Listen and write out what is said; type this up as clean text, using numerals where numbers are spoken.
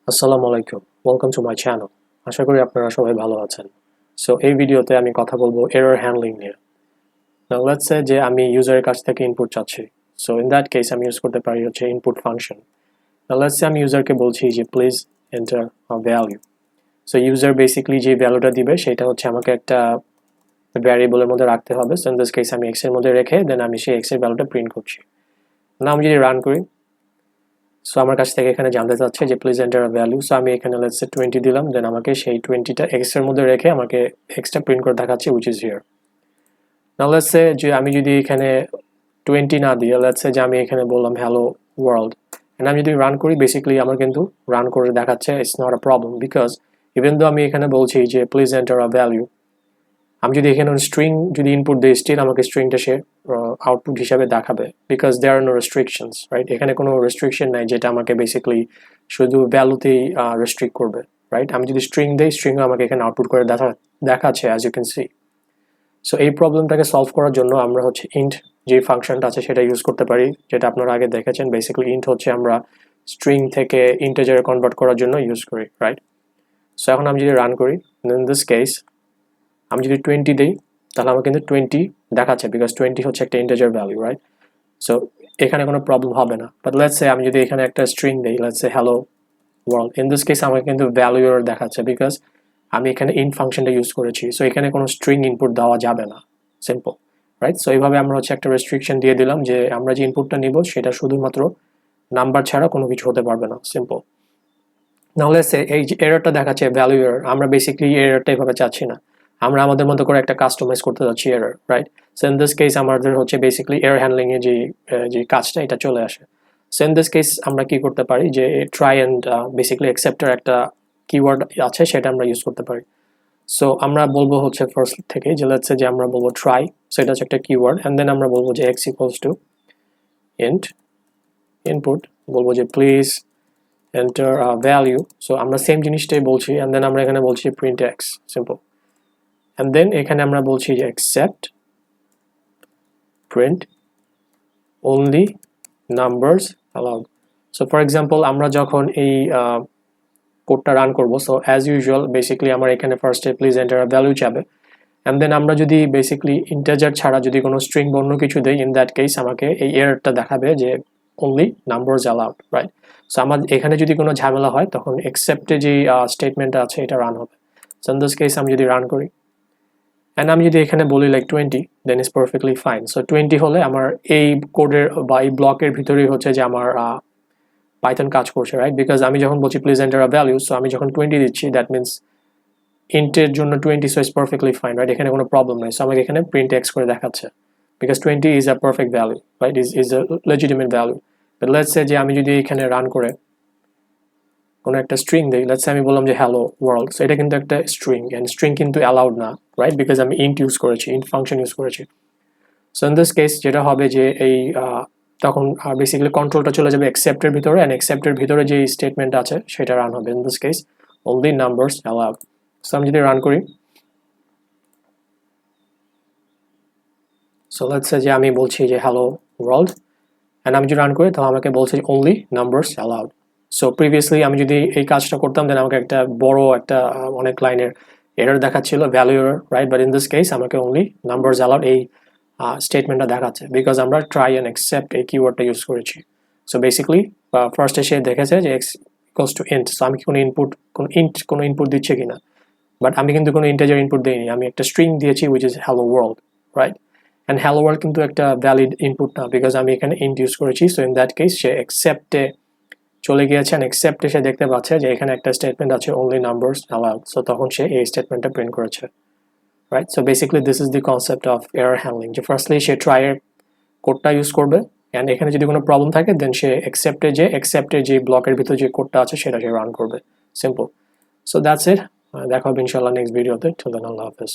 আসসালামু আলাইকুম, welcome to my channel. আশা করি আপনারা সবাই ভালো আছেন। সো এই ভিডিওতে আমি কথা বলবো এরর হ্যান্ডলিং নিয়ে। নাও লেটস সে যে আমি ইউজারের কাছ থেকে ইনপুট চাচ্ছি। সো ইন দ্যাট কেস আমি ইউজ করতে পারি হচ্ছে input function. Now let's say আমি ইউজারকে বলছি যে please enter a value. So user basically যে ভ্যালুটা দিবে সেটা হচ্ছে আমাকে একটা ভ্যারিয়েবলের মধ্যে রাখতে হবে। সো ইন দিস কেস আমি এক্স এর মধ্যে রেখে দেন আমি সেই এক্স এর ভ্যালুটা প্রিন্ট করছি। না আমি যদি রান করি, সো আমার কাছ থেকে এখানে জানতে চাচ্ছে যে please enter a value. So আমি এখানে লেটস সে 20 দিলাম, দেন আমাকে সেই 20টা এক্স এর মধ্যে রেখে আমাকে এক্সটা প্রিন্ট করে দেখাচ্ছে which is here. Now let's say যে আমি যদি এখানে 20 না দিয়ে লেটস সে যে আমি এখানে বললাম হ্যালো ওয়ার্ল্ড, এন্ড আমি যদি রান করি বেসিক্যালি আমার কিন্তু রান করে দেখাচ্ছে it's not a problem because even though আমি এখানে বলছি যে প্লিজ এন্টার আ ভ্যালু, আমি যদি এখানে স্ট্রিং যদি ইনপুট দিই স্টিল আমাকে স্ট্রিংটা সে আউটপুট হিসাবে দেখাবে because there are no restrictions, right? এখানে কোনো রেস্ট্রিকশন নাই যেটা আমাকে বেসিক্যালি শুধু ভ্যালুতেই রেস্ট্রিক্ট করবে, রাইট? আমি যদি স্ট্রিং দিই স্ট্রিংও আমাকে এখানে আউটপুট করে দেখাচ্ছে as you can see. So এই প্রবলেমটাকে সলভ করার জন্য আমরা হচ্ছে ইন্ট যে ফাংশনটা আছে সেটা ইউজ করতে পারি, যেটা আপনারা আগে দেখেছেন। বেসিক্যালি ইন্ট হচ্ছে আমরা স্ট্রিং থেকে ইন্টিজারে কনভার্ট করার জন্য ইউজ করি, রাইট? সো এখন আমি যদি রান করি, ইন দিস কেস আমি যদি 20 দিই তাহলে আমার কিন্তু 20 দেখাচ্ছে বিকজ 20 হচ্ছে একটা ইন্টিজার ভ্যালু, রাইট? সো এখানে কোনো প্রবলেম হবে না। বাট লেটস সে আমি যদি এখানে একটা স্ট্রিং দিই, let's say hello world, in this case আমাকে কিন্তু ভ্যালু এরর দেখাচ্ছে বিকজ আমি এখানে ইন্ট ফাংশনটা ইউজ করেছি। সো এখানে কোনো স্ট্রিং ইনপুট দেওয়া যাবে না, সিম্পল, রাইট? সো এইভাবে আমরা হচ্ছে একটা রেস্ট্রিকশন দিয়ে দিলাম যে আমরা যে ইনপুটটা নিব সেটা শুধুমাত্র নাম্বার ছাড়া কোনো কিছু হতে পারবে না, সিম্পল। নাহলে সে এই যে এররটা দেখাচ্ছে ভ্যালু এরর, আমরা বেসিক্যালি এররটা এভাবে চাচ্ছি না, আমরা আমাদের মতো করে একটা কাস্টমাইজ করতে যাচ্ছি error, right? So in this case আমাদের হচ্ছে বেসিক্যালি এরর হ্যান্ডলিং এর যে কাজটা এটা চলে আসে। সো ইন দিস কেস আমরা কি করতে পারি যে ট্রাই অ্যান্ড বেসিক্যালি অ্যাকসেপ্টের একটা কিওয়ার্ড আছে সেটা আমরা ইউজ করতে পারি। সো আমরা বলবো হচ্ছে ফার্স্ট থেকে যে লেটস সে যে আমরা বলবো ট্রাই, সো এটা হচ্ছে একটা কিওয়ার্ড, অ্যান্ড দেন আমরা বলবো যে x equals to int input, বলবো যে please enter a value, so আমরা সেম জিনিসটাই বলছি, and then আমরা এখানে বলছি print x, simple, and then এখানে আমরা বলছি যে accept print only numbers allowed. So for example আমরা যখন এই কোডটা রান করব, so as usual basically আমার এখানে ফার্স্টে please enter a value যাবে, and then আমরা যদি বেসিক্যালি ইন্টিজার ছাড়া যদি কোনো স্ট্রিং বা অন্য কিছু দেই, in that case আমাকে এই এররটা দেখাবে যে only numbers allowed, right? So আমার এখানে যদি কোনো ঝামেলা হয় তখন এক্সেপ্টে যে স্টেটমেন্টটা আছে এটা রান হবে। সো ইন দিস কেস আমি যদি রান করি অ্যান্ড আমি যদি এখানে বলি like 20, then is perfectly fine. So 20 হলে আমার এই কোডের বা এই ব্লকের ভিতরেই হচ্ছে যে আমার পাইথন কাজ করছে, রাইট? বিকজ আমি যখন বলছি please enter a value, so আমি যখন 20 দিচ্ছি দ্যাট মিনস ইন্টের জন্য 20, so is perfectly fine, right? এখানে কোনো প্রবলেম নেই। সো আমাকে এখানে প্রিন্ট এক্স করে দেখাচ্ছে because 20 is a perfect value, right? Is a legitimate value. But let's say যে আমি যদি এখানে রান করে কোনো একটা স্ট্রিং দেই, লেটস সে আমি বললাম যে হ্যালো ওয়ার্ল্ড, সো এটা কিন্তু একটা স্ট্রিং, এন্ড স্ট্রিং কিন্তু অ্যালাউড না, রাইট? বিকজ আমি ইন্ট ইউজ করেছি, ইন্ট ফাংশন ইউজ করেছি। সো ইন দিস কেস যেটা হবে যে এই তখন বেসিক্যালি কন্ট্রোলটা চলে যাবে অ্যাকসেপ্টের ভিতরে, অ্যান্ড অ্যাকসেপ্টের ভিতরে যে স্টেটমেন্ট আছে সেটা রান হবে। In this case only numbers allowed. So আমি যদি রান করি, সো লেটস সে যে আমি বলছি যে হ্যালো ওয়ার্ল্ড, অ্যান্ড আমি যদি রান করি তাহলে আমাকে বলছে only numbers allowed. So previously আমি যদি এই কাজটা করতাম দেন আমাকে একটা বড় একটা অনেক লাইনের এরর দেখাচ্ছিল, value error, right? But in this case আমাকে অনলি নাম্বারস অ্যালাউড এই স্টেটমেন্টটা দেখাচ্ছে বিকজ আমরা ট্রাই অ্যান্ড অ্যাকসেপ্ট এই কিওয়ার্ডটা ইউজ করেছি। সো বেসিক্যালি ফার্স্টে সে দেখেছে যে x equals to int, so আমি কি কোনো ইনপুট দিচ্ছে কিনা, বাট আমি কিন্তু কোনো ইন্টিজার ইনপুট দিইনি, আমি একটা স্ট্রিং দিয়েছি which is hello world, right? And hello world কিন্তু একটা ভ্যালিড ইনপুট না বিকজ আমি এখানে ইন্ট ইউজ করেছি। সো ইন দ্যাট কেস সে অ্যাকসেপ্টে চলে গিয়েছে, অ্যান্ড অ্যাকসেপ্টে সে দেখতে পাচ্ছে যে এখানে একটা স্টেটমেন্ট আছে অনলি নাম্বারস অ্যালাউড, সো তখন সে এই স্টেটমেন্টটা প্রিন্ট করেছে, right? So basically this is the concept of error handling, যে ফার্স্টলি সে ট্রাইয়ের কোডটা ইউজ করবে, অ্যান্ড এখানে যদি কোনো প্রবলেম থাকে দেন সে অ্যাকসেপ্টে যে ব্লকের ভিতরে যে কোডটা আছে সেটা সে রান করবে, সিম্পল। সো দ্যাটস ইট, দেখা হবে ইনশাআল্লাহ নেক্সট ভিডিওতে। টিল দেন আল্লাহ হাফেজ।